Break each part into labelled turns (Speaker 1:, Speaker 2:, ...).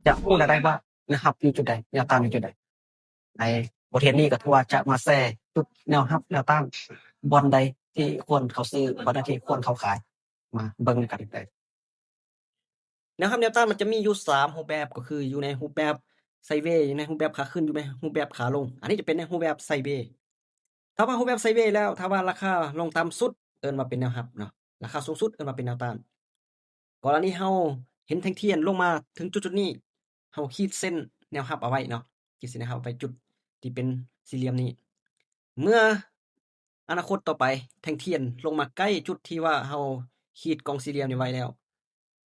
Speaker 1: จะรู้ได้ว่านะครับอยู่จุดใดแนวต้านอยู่จุดใดในบทเรียนนี้ก็ถือว่าจะมาแชร์จุดแนวรับแนวต้านบอนใดที่ควรเขาซื้อบอนใดที่ควรเขาขายมาเบิ่งกันได้แนวรับแนวต้านมันจะมีอยู่3รูปแบบก็คืออยู่ในรูปแบบไซด์เวย์อยู่ในรูปแบบขาขึ้นอยู่ในรูปแบบขาลงอันนี้จะเป็นในรูปแบบไซด์เวย์ถ้าว่ารูปแบบไซด์เวย์แล้วถ้าว่าราคาลงต่ำสุดเอิ้นว่าเป็นแนวรับเนาะราคาสูงสุดเอิ้นว่าเป็นแนวต้านกรณีเฮาเห็นแท่งเทียนลงมาถึงจุดๆนี้เฮาขีดเส้นแนวรับเอาไว้เนาะขีดเส้นแนวรับไว้จุดที่เป็นสี่เหลี่ยมนี้เมื่ออนาคตต่อไปแท่งเทียนลงมาใกล้จุดที่ว่าเฮาขีดกองสี่เหลี่ยมนี้ไว้แล้ว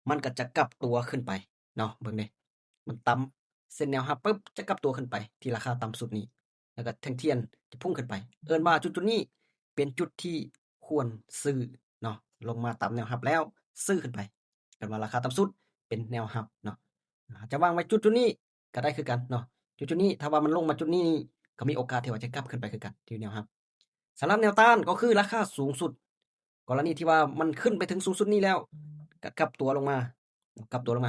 Speaker 1: มันก็จะกลับตัวขึ้นไปเนาะเบิ่งเด้มันต่ำเส้นแนวรับปึ๊บจะกลับตัวขึ้นไปที่ราคาต่ำสุดนี้แล้วก็แท่งเทียนจะพุ่งขึ้นไปเอิ้นว่าจุดๆนี้เป็นจุดที่ควรซื้อเนาะลงมาต่ำแนวรับแล้วซื้อขึ้นไปเอิ้นว่าราคาต่ำสุดเป็นแนวรับเนาะจะวางไว้จุดๆนี้ก็ได้คือกันเนาะจุดๆนี้ถ้าว่ามันลงมาจุดนี้ก็มีโอกาสที่ว่าจะกลับขึ้นไปคือกันที่แนวรับสำหรับแนวต้านก็คือราคาสูงสุดกรณีที่ว่ามันขึ้นไปถึงสูงสุดนี้แล้วก็กลับตัวลงมา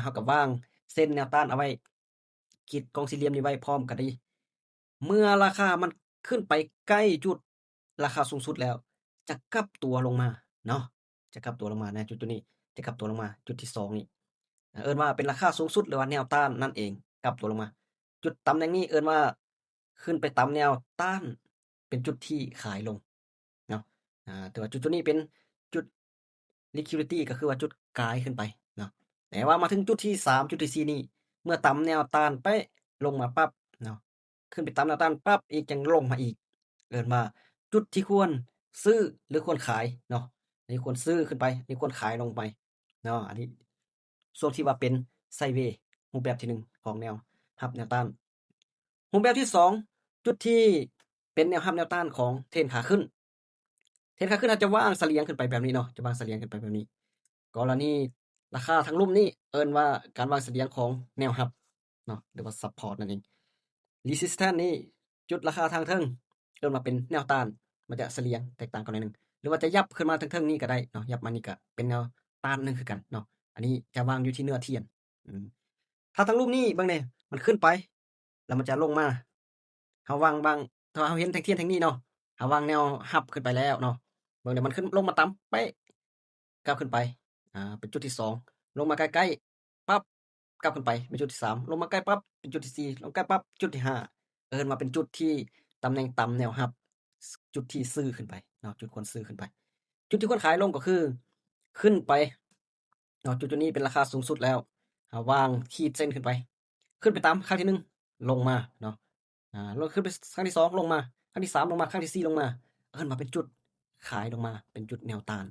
Speaker 1: เฮาก็วางเส้นแนวต้านเอาไว้ขีดกองสี่เหลี่ยมนี้ไว้พร้อมกันดีเมื่อราคามันขึ้นไปใกล้จุดราคาสูงสุดแล้วจะกลับตัวลงมาเนาะจะกลับตัวลงมาณจุดๆนี้จะกลับตัวลงมาจุดที่2นี้เอิ้นว่าเป็นราคาสูงสุดหรือว่าแนวต้านนั่นเองกลับตัวลงมาจุดตำแหน่งนี้เอิ้นว่าขึ้นไปตามแนวต้านเป็นจุดที่ขายลงเนาะแต่ว่าจุดๆนี้เป็นจุด liquidity ก็คือว่าจุดกายขึ้นไปเนาะแต่ว่ามาถึงจุดที่3จุดที่4นี่เมื่อต่ำแนวต้านเป๊ะลงมาปั๊บเนาะขึ้นไปตามแนวต้านปั๊บอีกจังลงมาอีกเอิ้นว่าจุดที่ควรซื้อหรือควรขายเนาะอันนี้ควรซื้อขึ้นไปอันนี้ควรขายลงไปเนาะอันนี้ส่วนที่ว่าเป็นไซด์เวย์รูปแบบที่1ของแนวรับแนวต้านรูปแบบที่2จุดที่เป็นแนวรับแนวต้านของเทรนขาขึ้นเทรนขาขึ้นอาจจะวางเสลียงขึ้นไปแบบนี้เนาะจะวางเสลียงขึ้นไปแบบนี้กรณีราคาทั้งลุ่มนี้เอิ้นว่าการวางเสลียงของแนวรับเนาะหรือว่าซัปพอร์ตนั่นเอง resistance นี่จุดราคาทางเทิงเอิ้นว่าเป็นแนวต้านมันจะเสลียงแตกต่างกันหน่อยหนึ่งหรือว่าจะยับขึ้นมาทางเทิงนี้ก็ได้เนาะยับมานี่ก็เป็นแนวต้านหนึ่งคือกันเนาะอันนี้จะวางอยู่ที่เนื้อเทียนถ้าทั้งรูปนี้เบิ่งนี่มันขึ้นไปแล้วมันจะลงมาเฮาวางถ้าเฮาเห็นแท่งเทียนแท่งนี้เนาะเฮาวางแนวรับขึ้นไปแล้วเนาะเบิ่งเดี๋ยวมันขึ้นลงมาต่ำเป๊ะกลับขึ้นไปเป็นจุดที่2ลงมาใกล้ๆปั๊บกลับขึ้นไปเป็นจุดที่3ลงมาใกล้ปั๊บเป็นจุดที่4ลงใกล้ปั๊บจุดที่5เอิ้นว่าเป็นจุดที่ตำแหน่งต่ำแนวรับจุดที่ซื้อขึ้นไปเนาะจุดควรซื้อขึ้นไปจุดที่ควรขายลงก็คือขึ้นไปเนาะจุดๆนี้เป็นราคาสูงสุดแล้ววางขีดเส้นขึ้นไปขึ้นไปตามครั้งที่1ลงมาเนาะลงขึ้นไปครั้งที่2ลงมาครั้งที่3ลงมาครั้งที่4ลงมาเอิ้นว่าเป็นจุดขายลงมาเป็นจุดแนวต้าน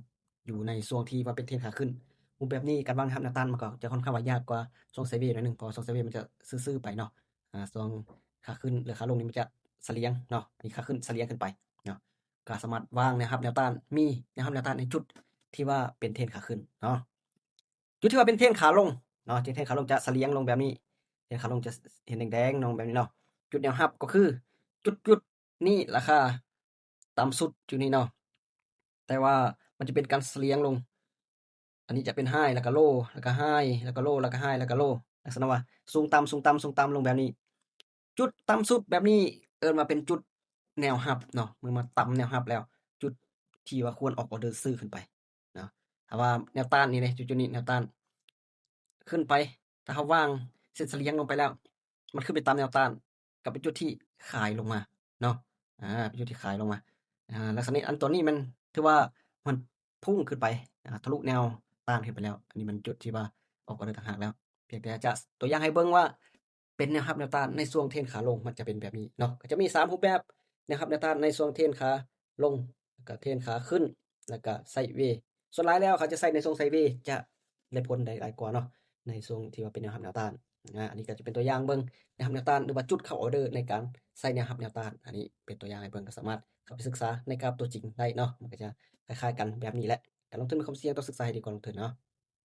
Speaker 1: อยู่ในช่วงที่ว่าเป็นเทรนขาขึ้นรูปแบบนี้การวางรับแนวต้านมันก็จะค่อนข้างว่ายากกว่าช่วงไซด์เวย์หน่อยหนึ่งเพราะช่วงไซด์เวย์มันจะซื่อๆไปเนาะช่วงขาขึ้นหรือขาลงนี่มันจะเสลียงเนาะนี่ขาขึ้นเสลียงขึ้นไปเนาะก็สามารถวางแนวรับแนวต้านมีแนวรับแนวต้านในจุดที่ว่าเป็นเทรนขาขึ้นเนาะจุดที่ว่าเป็นเทรนขาลงเนาะเทรนขาลงจะเสลียงลงแบบนี้เทรนขาลงจะเห็นแดงๆลงแบบนี้เนาะจุดแนวรับก็คือจุดๆนี้ราคาต่ำสุดจุดนี้เนาะแต่ว่ามันจะเป็นการเสลียงลงอันนี้จะเป็น High แล้วก็ Low แล้วก็ High แล้วก็ Low แล้วก็ High แล้วก็ Low ลักษณะว่าสูงต่ำสูงต่ำสูงต่ำลงแบบนี้จุดต่ำสุดแบบนี้เอิ้นว่าเป็นจุดแนวรับเนาะเมื่อมาต่ำแนวรับแล้วจุดที่ว่าควรออกออร์เดอร์ซื้อขึ้นไปเนาะถ้าว่าแนวต้านนี่เด้จุดๆนี้แนวต้านขึ้นไปถ้าเราวางเส้นเสลียงลงไปแล้วมันขึ้นไปตามแนวต้านก็เป็นจุดที่ขายลงมาเนาะเป็นจุดที่ขายลงมาลักษณะนี้อันตัวนี้มันถือว่ามันพุ่งขึ้นไปทะลุแนวต้านขึ้นไปแล้วอันนี้มันจุดที่ว่าออกออร์เดอร์ต่างหากแล้วเพียงแต่จะตัวอย่างให้เบิ่งว่าเป็นแนวรับแนวต้านในช่วงเทรนขาลงมันจะเป็นแบบนี้เนาะก็จะมี3รูปแบบแนวรับแนวต้านในช่วงเทรนขาลงแล้วก็เทรนขาขึ้นแล้วก็ไซด์เวย์ส่วนหลายแล้วเขาจะใช้ในช่วงไซด์เวย์จะได้ผลได้หลายกว่าเนาะในช่วงที่ว่าเป็นแนวรับแนวต้านอันนี้ก็จะเป็นตัวอย่างเบิ่งแนวรับแนวต้านหรือว่าจุดเข้าออร์เดอร์ในการใส่แนวรับแนวต้านอันนี้เป็นตัวอย่างให้เบิ่งก็สามารถเข้าไปศึกษาในกราฟตัวจริงได้เนาะมันก็จะคล้ายๆกันแบบนี้แหละการลงทุนมีความเสี่ยงต้องศึกษาให้ดีก่อนลงทุนเนาะ